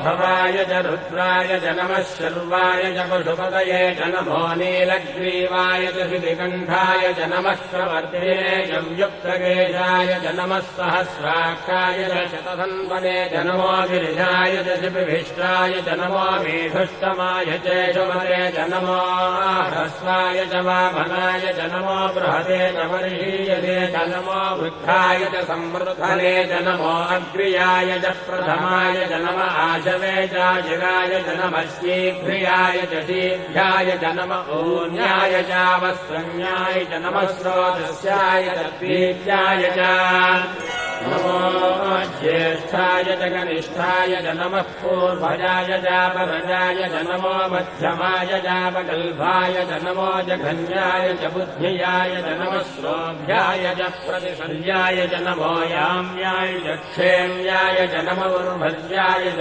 भवाय च रुद्राय च नमः शर्वाय च पशुपतये च नमो नीलग्रीवाय च श्रीकण्ठाय च नमः प्रवर्तये च युक्तकेशाय च नमः सहस्राक्षाय च शतधन्वने च नमो गिरिजाय च शिपिभिष्टाय च नमो मेधुष्टमाय च शुभरे च नमो ह्रस्वाय च वामनाय च नमो बृहते च वर्षीयते च नमो वृद्धाय च संवृद्धने च नमो अग्र्याय च प्रथमाय च नम आशवे च जिराय च नमः शीघ्रियाय च शीघ्राय च नम ऊन्याय च वस्त्रन्याय च नमः स्रोतस्याय च द्वीत्याय च नमो ज्येष्ठाय च कनिष्ठाय च नमः पूर्वजाय च परजाय च नमो मध्यमाय च वकल्भाय च नमो जघन्याय च बुद्ध्याय च नमः श्रोभ्याय च प्रतिशल्याय च नमो याम्याय च क्षेम्याय च नमो उर्भज्याय च